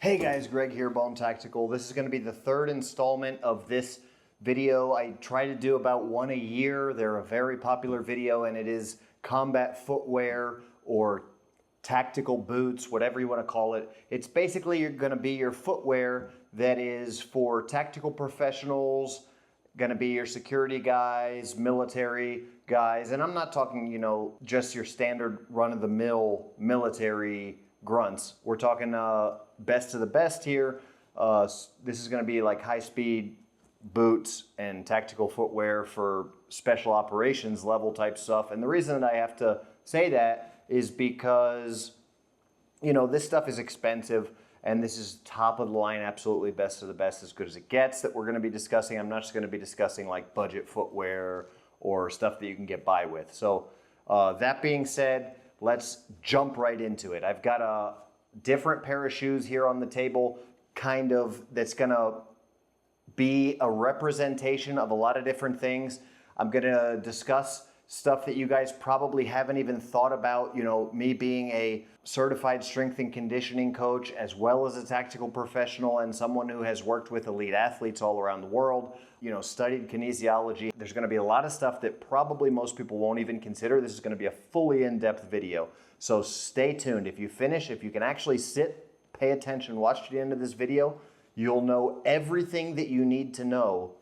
Hey guys, Greg here, Bone Tactical. This is going to be the third installment of this video. I try to do about one a year. They're a very popular video and it is combat footwear or tactical boots, whatever you want to call it. It's basically going to be your footwear that is for tactical professionals, going to be your security guys, military guys, and I'm not talking, just your standard run-of-the-mill military grunts. We're talking best of the best here. This is going to be like high-speed boots and tactical footwear for special operations level type stuff. And the reason that I have to say that is because, this stuff is expensive and this is top of the line, absolutely best of the best, as good as it gets that we're going to be discussing. I'm not just going to be discussing like budget footwear or stuff that you can get by with. So that being said, let's jump right into it. I've got a different pair of shoes here on the table, that's gonna be a representation of a lot of different things. I'm gonna discuss stuff that you guys probably haven't even thought about. Me being a certified strength and conditioning coach, as well as a tactical professional and someone who has worked with elite athletes all around the world, studied kinesiology. There's gonna be a lot of stuff that probably most people won't even consider. This is gonna be a fully in-depth video. So stay tuned. If you can actually sit, pay attention, watch to the end of this video, you'll know everything that you need to know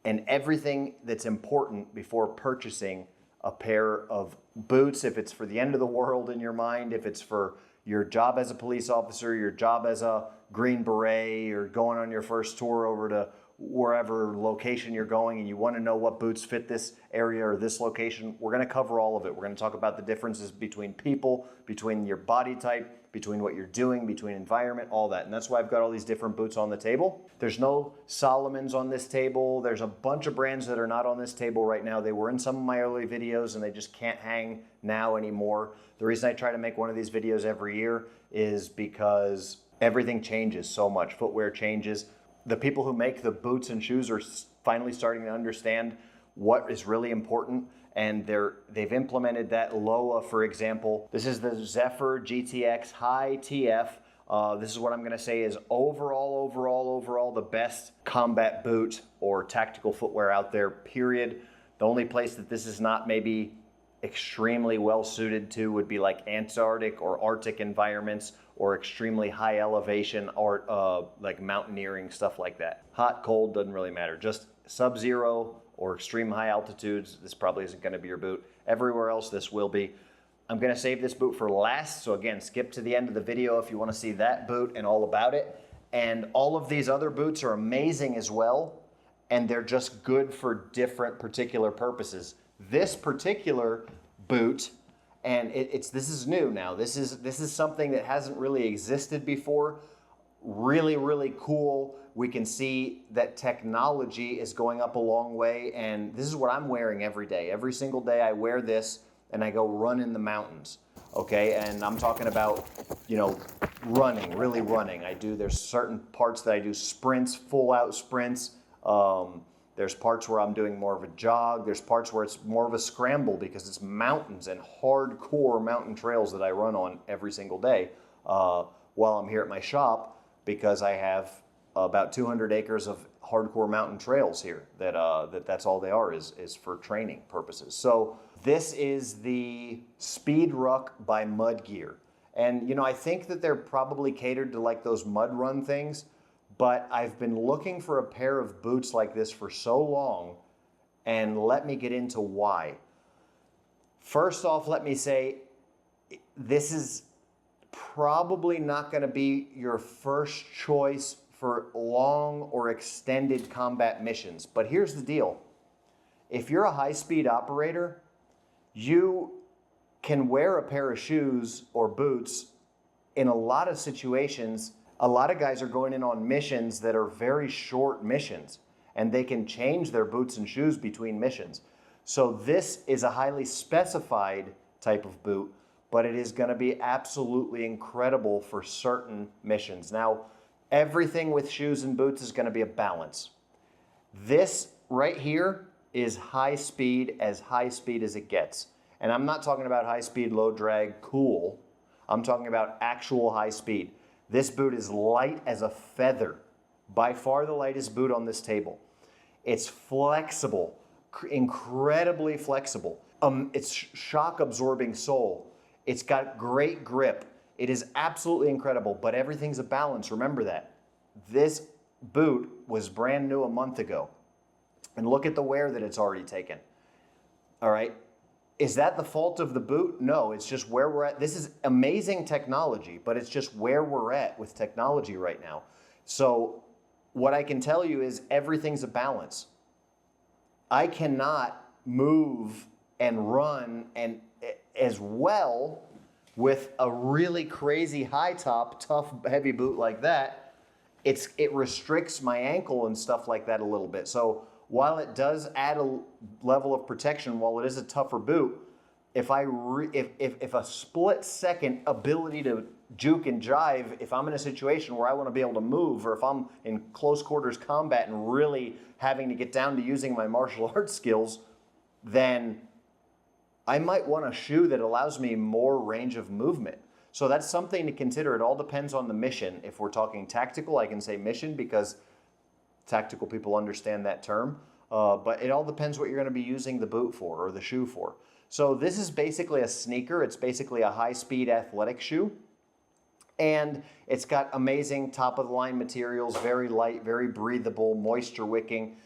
and everything that's important before purchasing a pair of boots. If it's for the end of the world in your mind, if it's for your job as a police officer, your job as a Green Beret, or going on your first tour over to wherever location you're going and you want to know what boots fit this area or this location, we're going to cover all of it. We're going to talk about the differences between people, between your body type, between what you're doing, between environment, all that. And that's why I've got all these different boots on the table. There's no Solomons on this table. There's a bunch of brands that are not on this table right now. They were in some of my early videos and they just can't hang now anymore. The reason I try to make one of these videos every year is because everything changes so much. Footwear changes. The people who make the boots and shoes are finally starting to understand what is really important, and they've implemented that. Loa, for example, this is the Zephyr GTX High TF. This is what I'm going to say is overall the best combat boot or tactical footwear out there, period. The only place that this is not maybe extremely well suited to would be like Antarctic or Arctic environments, or extremely high elevation, or like mountaineering, stuff like that. Hot, cold, doesn't really matter. Just sub-zero or extreme high altitudes, this probably isn't going to be your boot. Everywhere else, this will be. I'm going to save this boot for last, so again, skip to the end of the video if you want to see that boot and all about it. And all of these other boots are amazing as well, and they're just good for different particular purposes. This particular boot, and this is new now. This is something that hasn't really existed before. Really, really cool. We can see that technology is going up a long way, and this is what I'm wearing every day. Every single day I wear this and I go run in the mountains. Okay, and I'm talking about, running, really running. There's certain parts that I do sprints, full out sprints. There's parts where I'm doing more of a jog. There's parts where it's more of a scramble because it's mountains and hardcore mountain trails that I run on every single day while I'm here at my shop, because I have about 200 acres of hardcore mountain trails here that's all they are, is for training purposes. So this is the Speed Ruck by Mud Gear. And, I think that they're probably catered to like those mud run things. But I've been looking for a pair of boots like this for so long, and let me get into why. First off, let me say, this is probably not going to be your first choice for long or extended combat missions. But here's the deal. If you're a high-speed operator, you can wear a pair of shoes or boots in a lot of situations. A lot of guys are going in on missions that are very short missions, and they can change their boots and shoes between missions. So this is a highly specified type of boot, but it is going to be absolutely incredible for certain missions. Now, everything with shoes and boots is going to be a balance. This right here is high speed as it gets. And I'm not talking about high speed, low drag, cool. I'm talking about actual high speed. This boot is light as a feather, by far the lightest boot on this table. It's flexible, incredibly flexible. It's shock absorbing sole. It's got great grip. It is absolutely incredible, but everything's a balance. Remember that. This boot was brand new a month ago. And look at the wear that it's already taken. All right. Is that the fault of the boot? No, it's just where we're at. This is amazing technology, but it's just where we're at with technology right now. So what I can tell you is everything's a balance. I cannot move and run and as well with a really crazy high top, tough, heavy boot like that. It restricts my ankle and stuff like that a little bit. So while it does add a level of protection, while it is a tougher boot, if a split second ability to juke and jive, if I'm in a situation where I want to be able to move, or if I'm in close quarters combat and really having to get down to using my martial arts skills, then I might want a shoe that allows me more range of movement. So that's something to consider. It all depends on the mission. If we're talking tactical, I can say mission because tactical people understand that term. But it all depends what you're going to be using the boot for or the shoe for. So this is basically a sneaker. It's basically a high-speed athletic shoe. And it's got amazing top-of-the-line materials, very light, very breathable, moisture-wicking.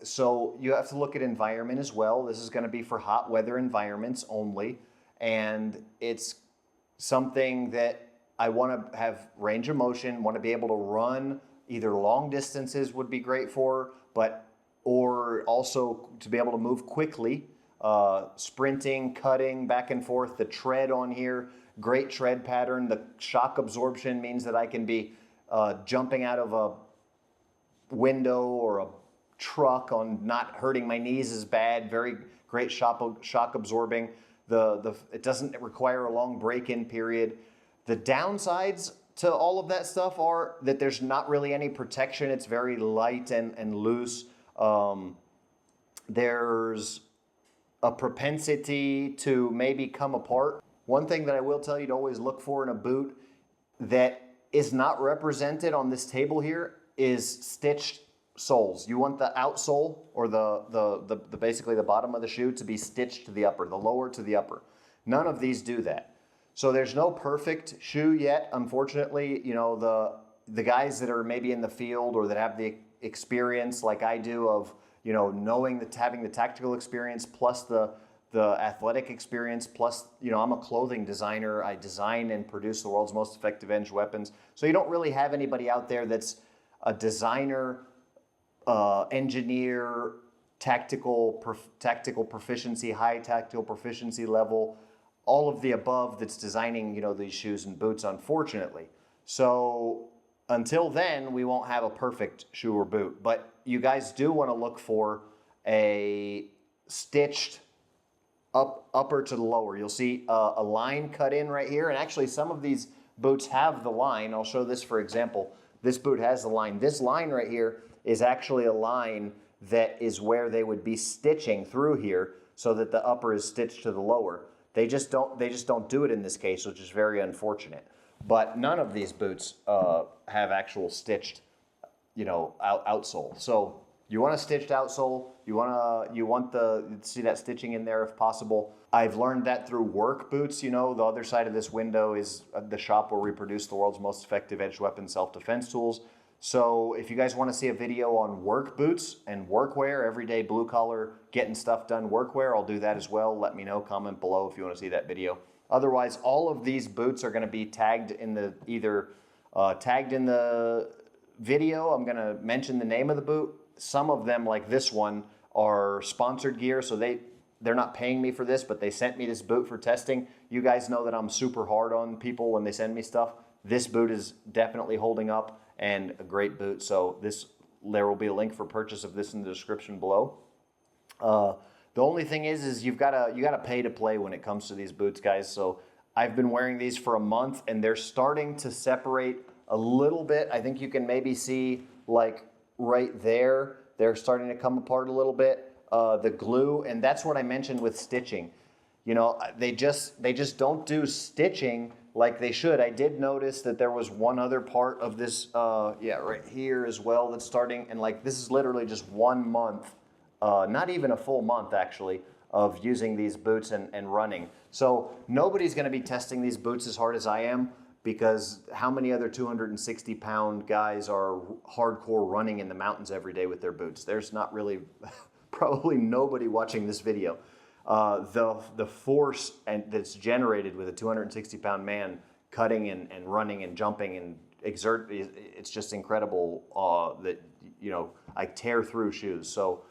So you have to look at environment as well. This is going to be for hot weather environments only. And it's something that I want to have range of motion, want to be able to run either long distances would be great for, or also to be able to move quickly, sprinting, cutting, back and forth. The tread on here, great tread pattern. The shock absorption means that I can be jumping out of a window or a truck on not hurting my knees as bad. Very great shock absorbing. It doesn't require a long break-in period. The downsides to all of that stuff are that there's not really any protection. It's very light and loose. There's a propensity to maybe come apart. One thing that I will tell you to always look for in a boot that is not represented on this table here is stitched soles. You want the outsole or the basically the bottom of the shoe to be stitched to the upper, the lower to the upper. None of these do that. So there's no perfect shoe yet, unfortunately. You know, the guys that are maybe in the field or that have the experience like I do of, you know, knowing that having the tactical experience plus the athletic experience plus, you know, I'm a clothing designer. I design and produce the world's most effective edge weapons. So you don't really have anybody out there that's a designer, engineer, tactical proficiency, high tactical proficiency level, all of the above that's designing, you know, these shoes and boots, unfortunately. So until then, we won't have a perfect shoe or boot. But you guys do want to look for a stitched upper to the lower. You'll see a line cut in right here. And actually, some of these boots have the line. I'll show this for example. This boot has the line. This line right here is actually a line that is where they would be stitching through here so that the upper is stitched to the lower. They just don't do it in this case, which is very unfortunate. But none of these boots have actual stitched, you know, outsole. So you want a stitched outsole. You want see that stitching in there if possible. I've learned that through work boots. You know, the other side of this window is the shop where we produce the world's most effective edged weapon self-defense tools. So if you guys want to see a video on work boots and workwear, everyday blue collar, getting stuff done workwear, I'll do that as well. Let me know, comment below if you want to see that video. Otherwise, all of these boots are going to be tagged in the tagged in the video. I'm going to mention the name of the boot. Some of them, like this one, are sponsored gear, so they're not paying me for this, but they sent me this boot for testing. You guys know that I'm super hard on people when they send me stuff. This boot is definitely holding up and a great boot. So there will be a link for purchase of this in the description below. The only thing is you gotta pay to play when it comes to these boots, guys. So I've been wearing these for a month and they're starting to separate a little bit. I think you can maybe see like right there, they're starting to come apart a little bit. The glue, and that's what I mentioned with stitching. You know, they just don't do stitching like they should. I did notice that there was one other part of this, yeah, right here as well that's starting, and like this is literally just 1 month, not even a full month actually, of using these boots and running. So nobody's gonna be testing these boots as hard as I am, because how many other 260-pound guys are hardcore running in the mountains every day with their boots? There's not really, probably nobody watching this video. The force that's generated with a 260-pound man cutting and running and jumping and it's just incredible that, you know, I tear through shoes. So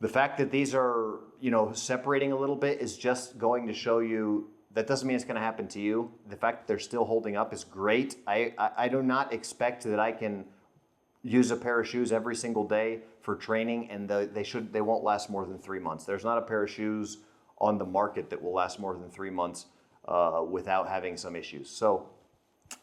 the fact that these are, you know, separating a little bit is just going to show you that doesn't mean it's going to happen to you. The fact that they're still holding up is great. I do not expect that I can use a pair of shoes every single day for training, and they won't last more than 3 months. There's not a pair of shoes on the market that will last more than 3 months without having some issues. So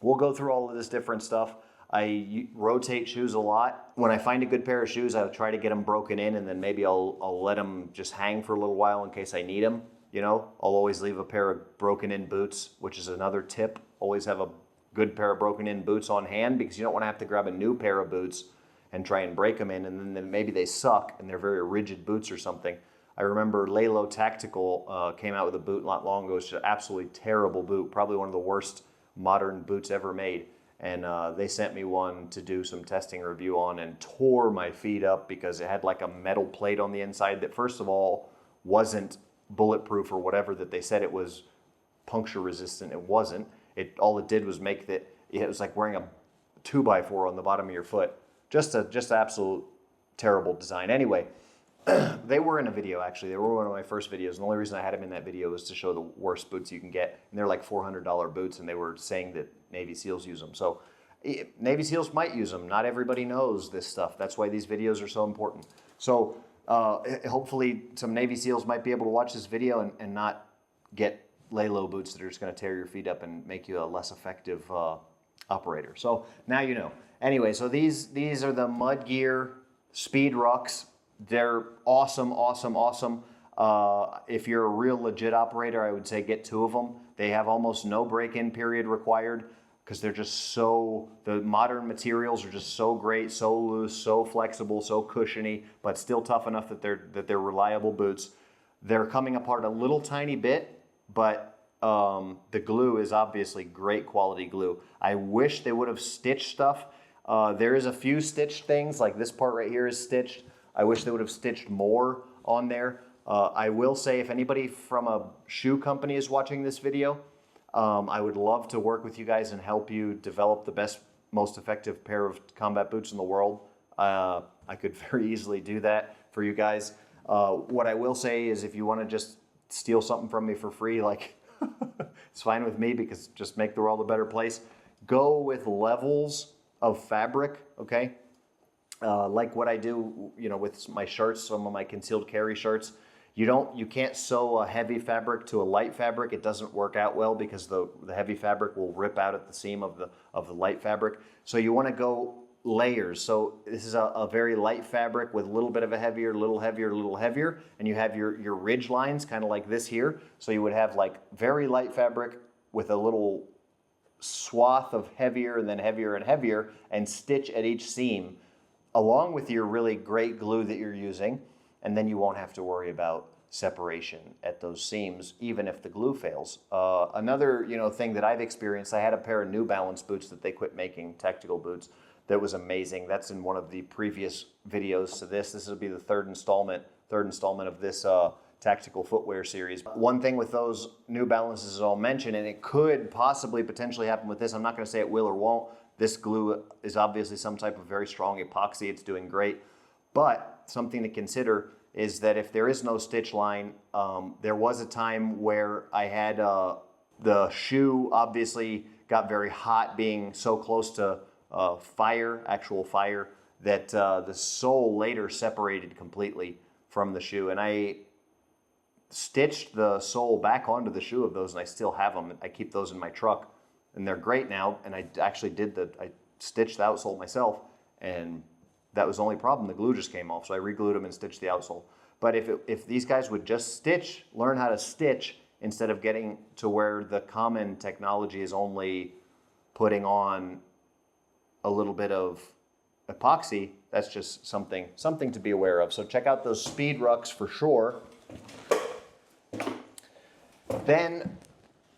we'll go through all of this different stuff. I rotate shoes a lot. When I find a good pair of shoes, I'll try to get them broken in, and then maybe I'll let them just hang for a little while in case I need them. You know, I'll always leave a pair of broken in boots, which is another tip. Always have a good pair of broken in boots on hand, because you don't want to have to grab a new pair of boots and try and break them in, and then maybe they suck and they're very rigid boots or something. I remember Lalo Tactical came out with a boot not long ago. It's an absolutely terrible boot, probably one of the worst modern boots ever made. And they sent me one to do some testing review on, and tore my feet up because it had like a metal plate on the inside that, first of all, wasn't bulletproof or whatever that they said it was, puncture resistant. It wasn't. All it did was make that it was like wearing a 2x4 on the bottom of your foot. Just absolute terrible design. Anyway, they were in a video actually. They were one of my first videos. And the only reason I had them in that video was to show the worst boots you can get. And they're like $400 boots, and they were saying that Navy SEALs use them. So Navy SEALs might use them. Not everybody knows this stuff. That's why these videos are so important. So hopefully some Navy SEALs might be able to watch this video and not get Lalo boots that are just going to tear your feet up and make you a less effective operator. So now you know. Anyway, so these are the Mud Gear Speed Rucks. They're awesome, awesome, awesome. If you're a real legit operator, I would say get 2 of them. They have almost no break-in period required, because they're just so, the modern materials are just so great, so loose, so flexible, so cushiony, but still tough enough that they're reliable boots. They're coming apart a little tiny bit, but the glue is obviously great quality glue. I wish they would have stitched stuff. There is a few stitched things, like this part right here is stitched. I wish they would have stitched more on there. I will say, if anybody from a shoe company is watching this video, I would love to work with you guys and help you develop the best, most effective pair of combat boots in the world. I could very easily do that for you guys. What I will say is, if you want to just steal something from me for free, like it's fine with me, because just make the world a better place. Go with levels of fabric, okay? Like what I do, you know, with my shirts, some of my concealed carry shirts. You can't sew a heavy fabric to a light fabric. It doesn't work out well, because the heavy fabric will rip out at the seam of the light fabric. So you want to go layers. So this is a very light fabric with a little bit of a heavier, little heavier, little heavier, and you have your ridge lines kind of like this here. So you would have like very light fabric with a little swath of heavier and then heavier and heavier, and stitch at each seam along with your really great glue that you're using. And then you won't have to worry about separation at those seams, even if the glue fails. Another thing that I've experienced, I had a pair of New Balance boots that they quit making, tactical boots, that was amazing. That's in one of the previous videos to this. This will be the third installment of this tactical footwear series. One thing with those New Balances I'll mention, and it could possibly potentially happen with this, I'm not going to say it will or won't. This glue is obviously some type of very strong epoxy. It's doing great. But something to consider is that if there is no stitch line, there was a time where I had the shoe obviously got very hot, being so close to actual fire, that the sole later separated completely from the shoe. And I stitched the sole back onto the shoe of those, and I still have them. I keep those in my truck, and they're great now. And I actually I stitched the outsole myself, and that was the only problem. The glue just came off, so I re-glued them and stitched the outsole. But if these guys would just learn how to stitch instead of getting to where the common technology is only putting on a little bit of epoxy. That's just something to be aware of. So check out those Speed Rucks for sure. Then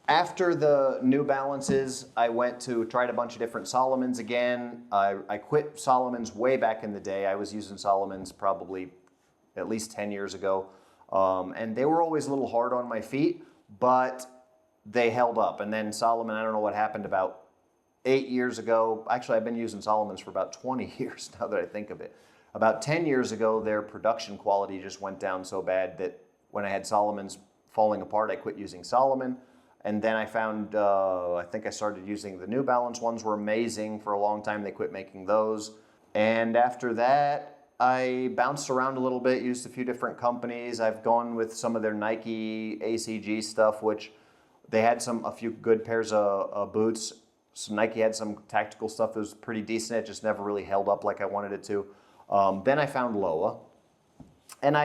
after the New Balances, I went to tried a bunch of different Salomons again. I quit Salomons way back in the day. I was using Salomons probably at least 10 years ago. And they were always a little hard on my feet, but they held up. And then Salomon, I don't know what happened, about 8 years ago. Actually, I've been using Salomons for about 20 years now that I think of it. About 10 years ago, their production quality just went down so bad that when I had Salomons falling apart, I quit using Salomon. And then I found, I think I started using the New Balance ones, were amazing for a long time. They quit making those. And after that, I bounced around a little bit, used a few different companies. I've gone with some of their Nike ACG stuff, which they had a few good pairs of boots. So Nike had some tactical stuff that was pretty decent. It just never really held up like I wanted it to. Then I found Loa. And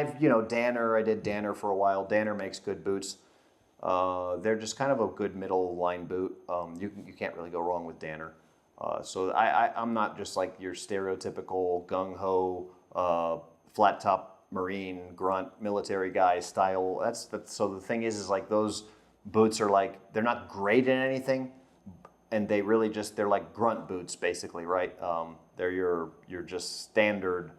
Danner, I did Danner for a while. Danner makes good boots. They're just kind of a good middle line boot. You can't really go wrong with Danner. So I'm not just like your stereotypical gung-ho, flat top Marine grunt military guy style. So the thing is like those boots are like, they're not great in anything, and they're like grunt boots basically, right? They're your just standard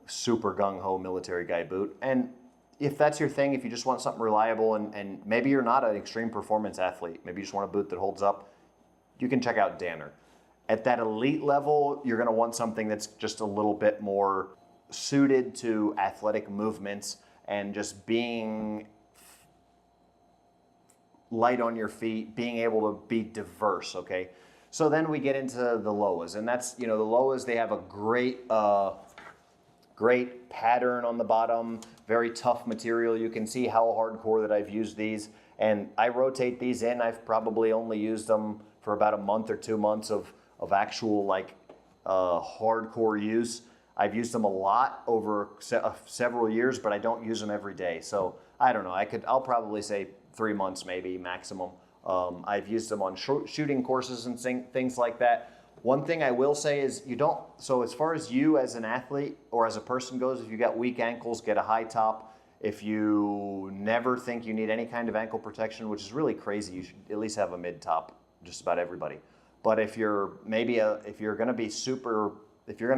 super gung-ho military guy boot. And if that's your thing, if you just want something reliable and maybe you're not an extreme performance athlete, maybe you just want a boot that holds up, you can check out Danner. At that elite level, you're going to want something that's just a little bit more suited to athletic movements and just being light on your feet, being able to be diverse, okay? So then we get into the Loas, and that's, the Loas, they have a great pattern on the bottom, very tough material. You can see how hardcore that I've used these, and I rotate these in. I've probably only used them for about a month or 2 months of actual hardcore use. I've used them a lot over several years, but I don't use them every day. So I don't know, I'll probably say 3 months maybe maximum. I've used them on shooting courses and things like that. One thing I will say is so as far as you as an athlete or as a person goes, if you got weak ankles, get a high top. If you never think you need any kind of ankle protection, which is really crazy, you should at least have a mid top, just about everybody. But if you're going to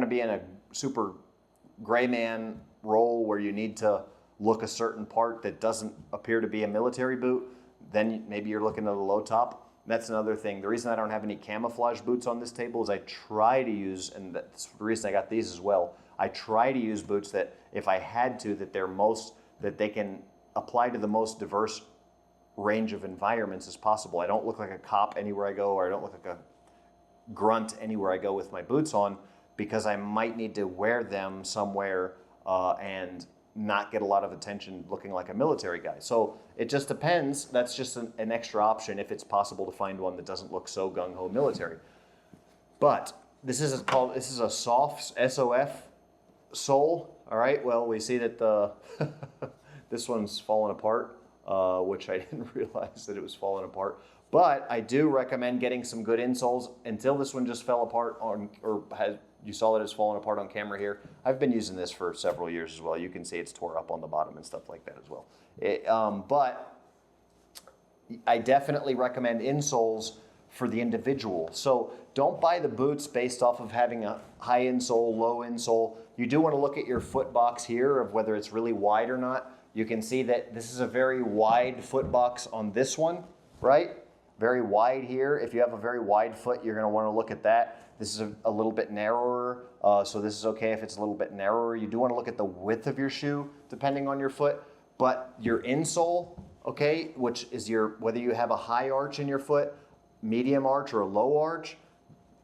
be in a super gray man role where you need to look a certain part that doesn't appear to be a military boot, then maybe you're looking at a low top. That's another thing. The reason I don't have any camouflage boots on this table is I try to use, and that's the reason I got these as well, I try to use boots that if I had to, that they can apply to the most diverse range of environments as possible. I don't look like a cop anywhere I go, or I don't look like a grunt anywhere I go with my boots on, because I might need to wear them somewhere and not get a lot of attention looking like a military guy. So it just depends. That's just an extra option if it's possible to find one that doesn't look so gung-ho military. But this is a soft SOF sole. All right, well, we see that this one's fallen apart, which I didn't realize that it was falling apart. But I do recommend getting some good insoles. Until this one just fell apart you saw that it's fallen apart on camera here. I've been using this for several years as well. You can see it's tore up on the bottom and stuff like that as well. But I definitely recommend insoles for the individual. So don't buy the boots based off of having a high insole, low insole. You do want to look at your foot box here of whether it's really wide or not. You can see that this is a very wide foot box on this one, right? Very wide here. If you have a very wide foot, you're going to want to look at that. This is a little bit narrower, so this is okay if it's a little bit narrower. You do want to look at the width of your shoe, depending on your foot. But your insole, okay, which is whether you have a high arch in your foot, medium arch, or a low arch,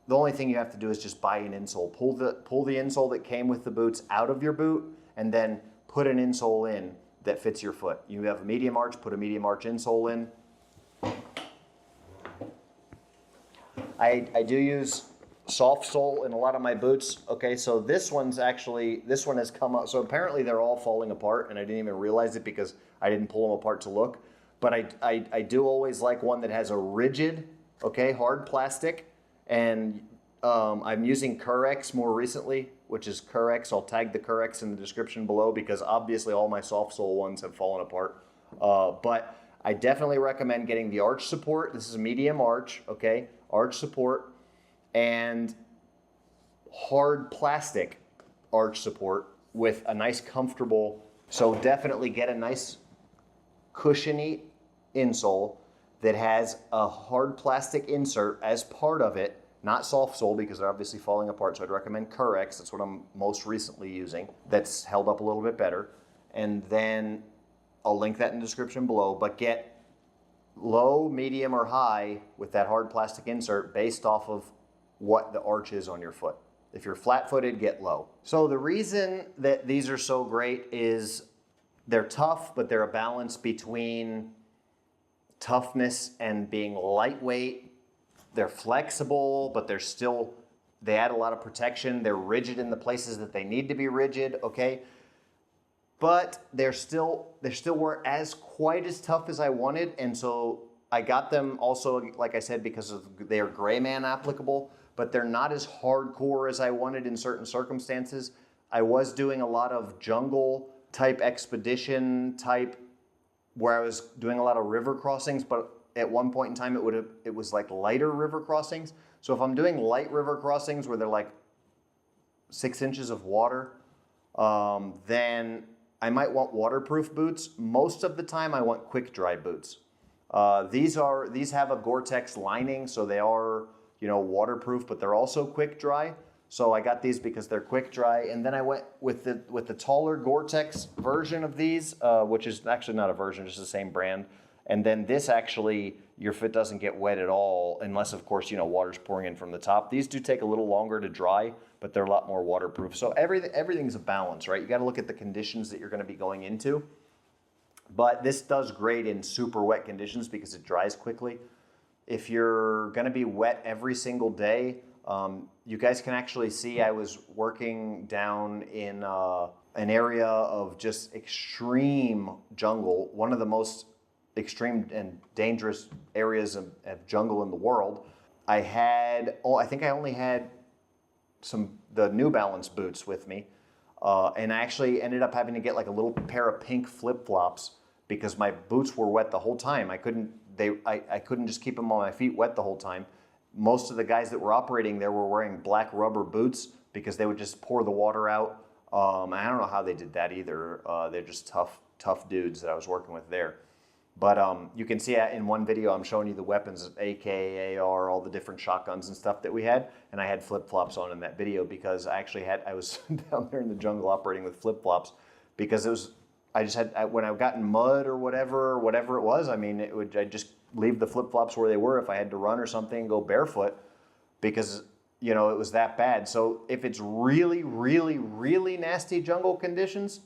the only thing you have to do is just buy an insole. Pull the insole that came with the boots out of your boot, and then put an insole in that fits your foot. You have a medium arch, put a medium arch insole in. I do use soft sole in a lot of my boots. Okay, so this one has come up. So apparently they're all falling apart, and I didn't even realize it because I didn't pull them apart to look. but I do always like one that has a rigid, okay, hard plastic. And I'm using Curex more recently, which is Curex. I'll tag the Curex in the description below because obviously all my soft sole ones have fallen apart. But I definitely recommend getting the arch support. This is a medium arch, okay? Arch support and hard plastic arch support with a nice comfortable, so definitely get a nice cushiony insole that has a hard plastic insert as part of it, not soft sole because they're obviously falling apart. So I'd recommend Curex. That's what I'm most recently using. That's held up a little bit better. And then I'll link that in the description below, but get low, medium, or high with that hard plastic insert based off of what the arch is on your foot. If you're flat-footed, get low. So the reason that these are so great is they're tough, but they're a balance between toughness and being lightweight. They're flexible, but they add a lot of protection. They're rigid in the places that they need to be rigid, okay? But they still weren't as quite as tough as I wanted, and so I got them also, like I said, because they are gray man applicable, but they're not as hardcore as I wanted in certain circumstances. I was doing a lot of jungle type expedition type where I was doing a lot of river crossings, but at one point in time it was like lighter river crossings. So if I'm doing light river crossings where they're like 6 inches of water, then I might want waterproof boots. Most of the time I want quick dry boots. These have a Gore-Tex lining, so they are, you know, waterproof, but they're also quick dry. So I got these because they're quick dry. And then I went with the taller Gore-Tex version of these, which is actually not a version, just the same brand. And then this actually, your foot doesn't get wet at all, unless of course, you know, water's pouring in from the top. These do take a little longer to dry, but they're a lot more waterproof. So everything's a balance, right? You got to look at the conditions that you're going to be going into. But this does great in super wet conditions because it dries quickly. If you're going to be wet every single day, you guys can actually see I was working down in an area of just extreme jungle, one of the most extreme and dangerous areas of jungle in the world. I think I only had the New Balance boots with me, and I actually ended up having to get like a little pair of pink flip-flops because my boots were wet the whole time. I couldn't just keep them on my feet wet the whole time. Most of the guys that were operating there were wearing black rubber boots because they would just pour the water out. I don't know how they did that either. They're just tough dudes that I was working with there. But you can see in one video I'm showing you the weapons, AK, AR, all the different shotguns and stuff that we had. And I had flip-flops on in that video because I was down there in the jungle operating with flip-flops because when I got in mud or whatever it was, I mean, I'd just leave the flip-flops where they were if I had to run or something and go barefoot because, you know, it was that bad. So if it's really, really, really nasty jungle conditions,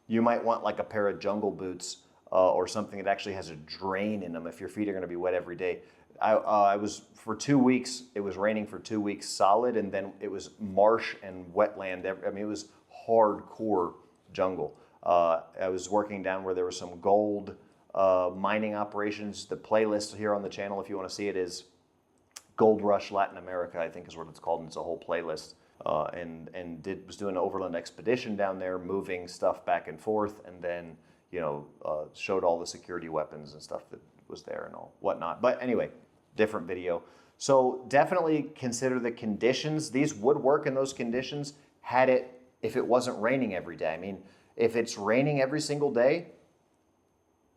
you might want like a pair of jungle boots or something that actually has a drain in them if your feet are going to be wet every day. I was for 2 weeks, it was raining for 2 weeks solid, and then it was marsh and wetland. I mean, it was hardcore jungle. I was working down where there was some gold mining operations. The playlist here on the channel, if you want to see it, is Gold Rush Latin America, I think is what it's called, and it's a whole playlist. Was doing an overland expedition down there, moving stuff back and forth, and then, you know, showed all the security weapons and stuff that was there and all whatnot. But anyway, different video. So definitely consider the conditions. These would work in those conditions if it wasn't raining every day. I mean, if it's raining every single day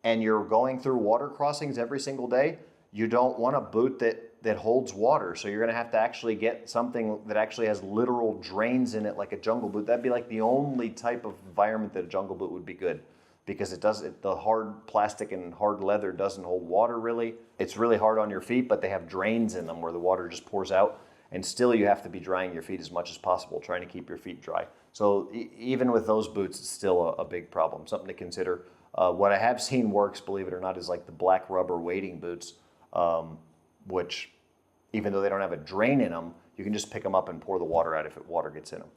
and you're going through water crossings every single day, you don't want a boot that holds water. So you're going to have to actually get something that actually has literal drains in it, like a jungle boot. That'd be like the only type of environment that a jungle boot would be good, because the hard plastic and hard leather doesn't hold water really. It's really hard on your feet, but they have drains in them where the water just pours out, and still you have to be drying your feet as much as possible, trying to keep your feet dry. So even with those boots, it's still a big problem, something to consider. What I have seen works, believe it or not, is like the black rubber wading boots, which even though they don't have a drain in them, you can just pick them up and pour the water out if water gets in them.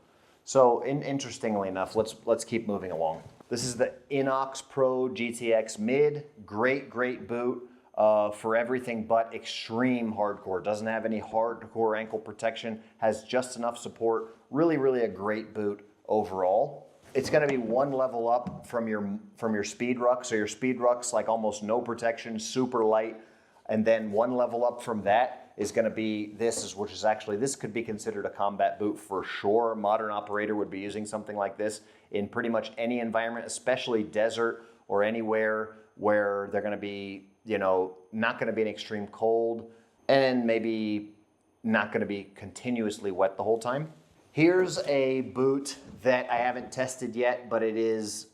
So interestingly enough, let's keep moving along. This is the Inox Pro GTX Mid. Great, great boot for everything but extreme hardcore. Doesn't have any hardcore ankle protection, has just enough support. Really, really a great boot overall. It's gonna be one level up from your Speed Ruck. So your Speed Ruck's like almost no protection, super light. And then one level up from that is gonna be this, which is actually, this could be considered a combat boot for sure. Modern operator would be using something like this in pretty much any environment, especially desert or anywhere where they're gonna be, not gonna be in extreme cold and maybe not gonna be continuously wet the whole time. Here's a boot that I haven't tested yet, but it is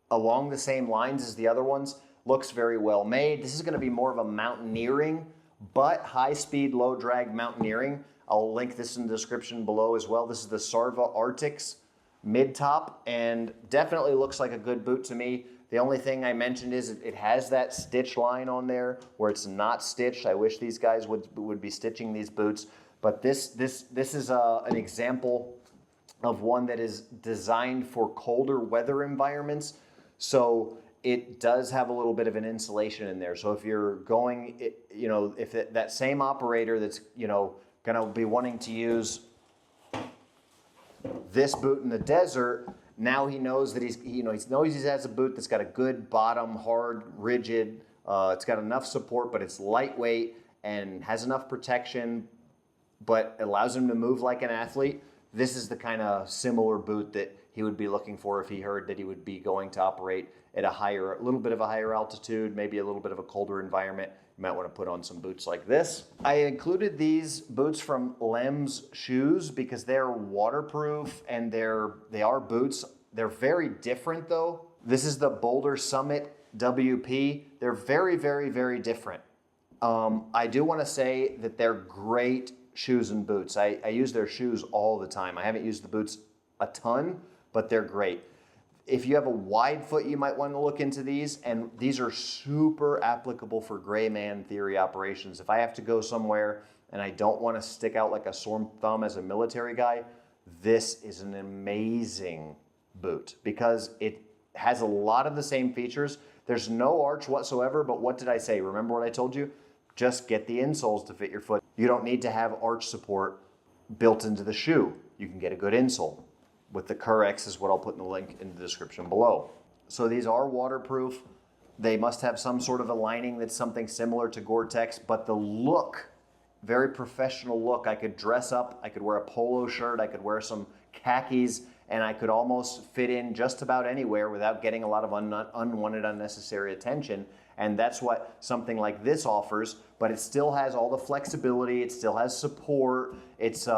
along the same lines as the other ones. Looks very well made. This is gonna be more of a mountaineering, but high speed, low drag mountaineering. I'll link this in the description below as well. This is the Sarva Arctics mid top, and definitely looks like a good boot to me. The only thing I mentioned is it has that stitch line on there where it's not stitched. I wish these guys would be stitching these boots, but this is an example of one that is designed for colder weather environments. So it does have a little bit of an insulation in there. So if you're going, if that same operator that's, gonna be wanting to use this boot in the desert, now he knows that he knows he has a boot that's got a good bottom, hard, rigid. It's got enough support, but it's lightweight and has enough protection, but allows him to move like an athlete. This is the kind of similar boot that he would be looking for if he heard that he would be going to operate at a little bit of a higher altitude, maybe a little bit of a colder environment. You might want to put on some boots like this. I included these boots from Lem's Shoes because they're waterproof and they are boots. They're very different though. This is the Boulder Summit WP. They're very, very, very different. I do want to say that they're great shoes and boots. I use their shoes all the time. I haven't used the boots a ton, but they're great. If you have a wide foot, you might want to look into these, and these are super applicable for gray man theory operations. If I have to go somewhere and I don't want to stick out like a sore thumb as a military guy, this is an amazing boot because it has a lot of the same features. There's no arch whatsoever, but what did I say? Remember what I told you? Just get the insoles to fit your foot. You don't need to have arch support built into the shoe. You can get a good insole. With the Curex is what I'll put in the link in the description below. So these are waterproof. They must have some sort of a lining that's something similar to Gore-Tex, but the look, very professional look. I could dress up, I could wear a polo shirt, I could wear some khakis, and I could almost fit in just about anywhere without getting a lot of unwanted, unnecessary attention. And that's what something like this offers, but it still has all the flexibility, it still has support. It's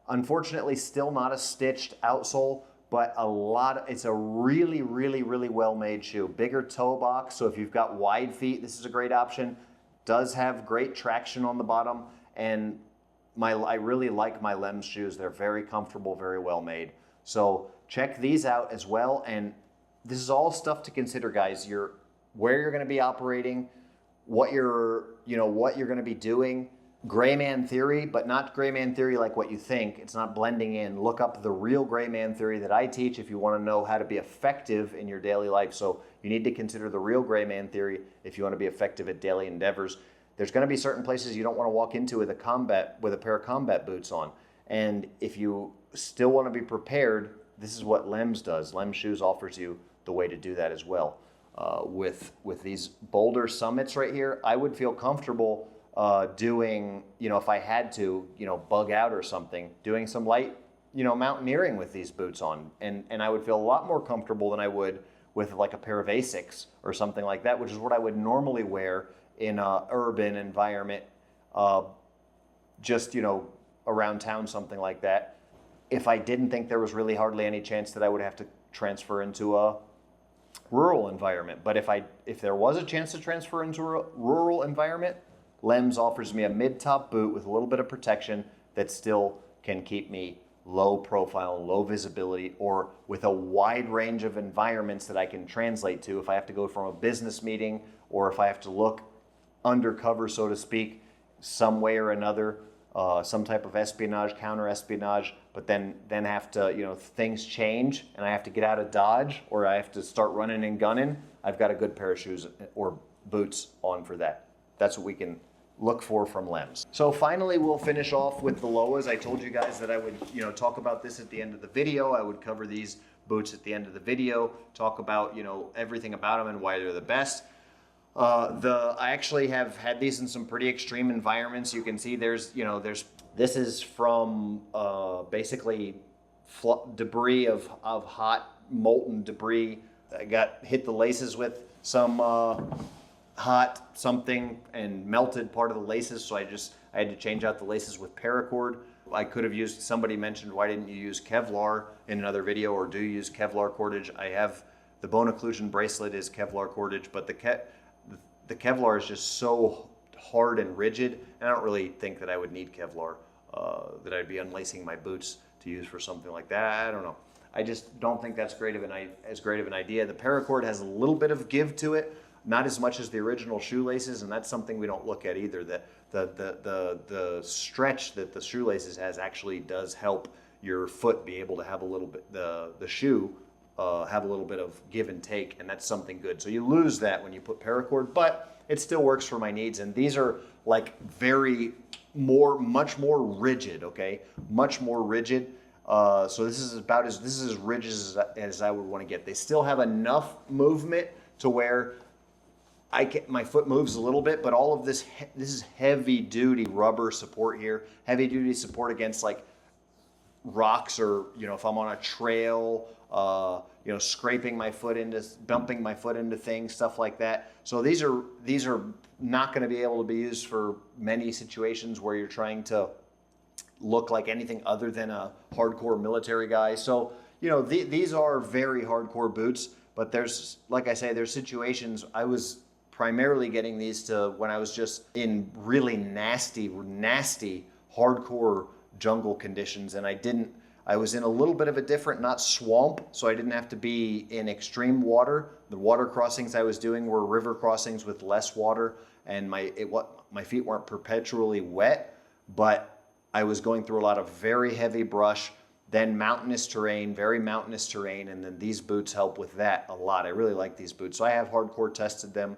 unfortunately still not a stitched outsole, but it's a really, really, really well-made shoe. Bigger toe box, so if you've got wide feet, this is a great option. Does have great traction on the bottom, and I really like my Lem's shoes. They're very comfortable, very well made. So check these out as well, and this is all stuff to consider, guys. Where you're gonna be operating, what you're gonna be doing. Gray man theory, but not gray man theory like what you think. It's not blending in. Look up the real gray man theory that I teach if you want to know how to be effective in your daily life. So you need to consider the real gray man theory if you want to be effective at daily endeavors. There's going to be certain places you don't want to walk into with a pair of combat boots on. And if you still want to be prepared, this is what Lem's does. Lem's Shoes offers you the way to do that as well. With these Boulder Summits right here, I would feel comfortable doing, if I had to, bug out or something, doing some light, mountaineering with these boots on. And I would feel a lot more comfortable than I would with like a pair of Asics or something like that, which is what I would normally wear in an urban environment, just, around town, something like that. If I didn't think there was really hardly any chance that I would have to transfer into a rural environment. But if there was a chance to transfer into a rural environment, Lem's offers me a mid-top boot with a little bit of protection that still can keep me low profile, low visibility, or with a wide range of environments that I can translate to if I have to go from a business meeting or if I have to look undercover, so to speak, some way or another. some type of espionage, counter espionage, but then have to, things change and I have to get out of Dodge or I have to start running and gunning, I've got a good pair of shoes or boots on for that. That's what we can look for from Lems. So finally, we'll finish off with the Loas. I told you guys that I would, talk about this at the end of the video. I would cover these boots at the end of the video, talk about, everything about them and why they're the best. I actually have had these in some pretty extreme environments. You can see this is from basically debris of hot molten debris. I hit the laces with some hot something and melted part of the laces, so I had to change out the laces with paracord. I could have used, somebody mentioned, why didn't you use Kevlar in another video, or do you use Kevlar cordage? I have the bone occlusion bracelet is Kevlar cordage, but the Kevlar is just so hard and rigid, and I don't really think that I would need Kevlar, that I'd be unlacing my boots to use for something like that. I don't know. I just don't think that's as great of an idea. The paracord has a little bit of give to it, not as much as the original shoelaces, and that's something we don't look at either. The stretch that the shoelaces has actually does help your foot be able to have a little bit, the shoe have a little bit of give and take, and that's something good. So you lose that when you put paracord, but it still works for my needs. And these are like much more rigid, okay? Much more rigid. So this is as rigid as I would want to get. They still have enough movement to where my foot moves a little bit, but all of this is heavy duty rubber support here, heavy duty support against like rocks, or if I'm on a trail, scraping my foot bumping my foot into things, stuff like that. So these are not going to be able to be used for many situations where you're trying to look like anything other than a hardcore military guy. So these are very hardcore boots, but like I say, there's situations. I was primarily getting these to when I was just in really nasty hardcore jungle conditions, and I was in a little bit of a different, not swamp, so I didn't have to be in extreme water. The water crossings I was doing were river crossings with less water, and my feet weren't perpetually wet, but I was going through a lot of very heavy brush, then mountainous terrain, very mountainous terrain, and then these boots help with that a lot. I really like these boots. So I have hardcore tested them.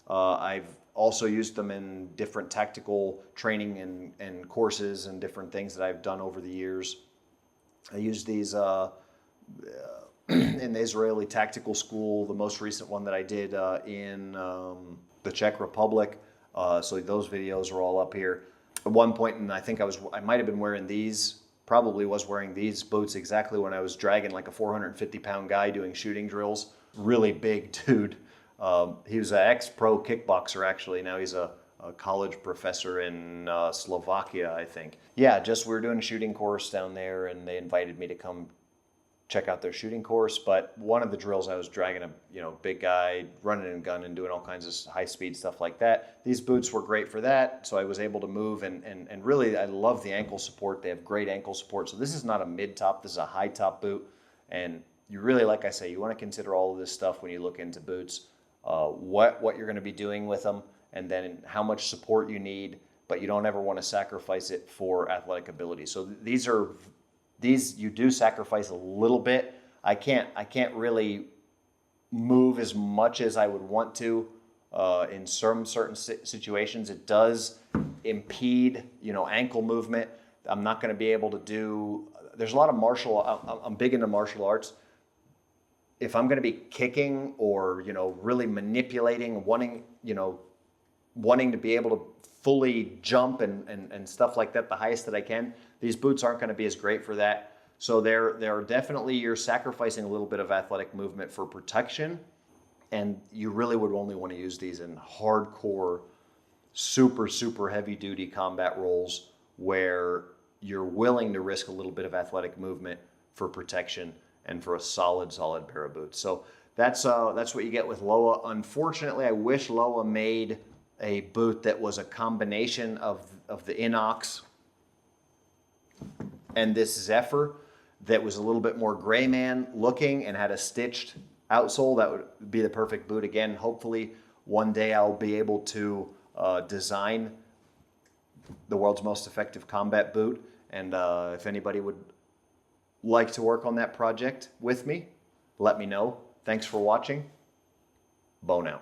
I've also used them in different tactical training and courses and different things that I've done over the years. I used these in the Israeli tactical school, the most recent one that I did in the Czech Republic. So those videos are all up here. At one point, and I think I might have been wearing these, probably was wearing these boots exactly when I was dragging like a 450-pound guy doing shooting drills. Really big dude. He was an ex-pro kickboxer, actually. Now he's a college professor in Slovakia, I think. Yeah, we were doing a shooting course down there, and they invited me to come check out their shooting course. But one of the drills, I was dragging a big guy, running and gunning, doing all kinds of high-speed stuff like that. These boots were great for that, so I was able to move, and really, I love the ankle support. They have great ankle support. So this is not a mid-top, this is a high-top boot, and you really, like I say, you want to consider all of this stuff when you look into boots. What you're going to be doing with them, and then how much support you need, but you don't ever want to sacrifice it for athletic ability. So these you do sacrifice a little bit. I can't really move as much as I would want to in some certain situations. It does impede, ankle movement. I'm not going to be able to do. There's a lot of I'm big into martial arts. If I'm going to be kicking or, really manipulating, wanting to be able to fully jump and stuff like that, the highest that I can, these boots aren't going to be as great for that. So they're definitely, you're sacrificing a little bit of athletic movement for protection, and you really would only want to use these in hardcore, super, super heavy duty combat roles where you're willing to risk a little bit of athletic movement for protection and for a solid pair of boots. So that's what you get with Loa. Unfortunately, I wish Loa made a boot that was a combination of the Inox and this Zephyr that was a little bit more gray man looking and had a stitched outsole. That would be the perfect boot. Again, hopefully one day I'll be able to design the world's most effective combat boot. And if anybody would like to work on that project with me, let me know. Thanks for watching. Bo now.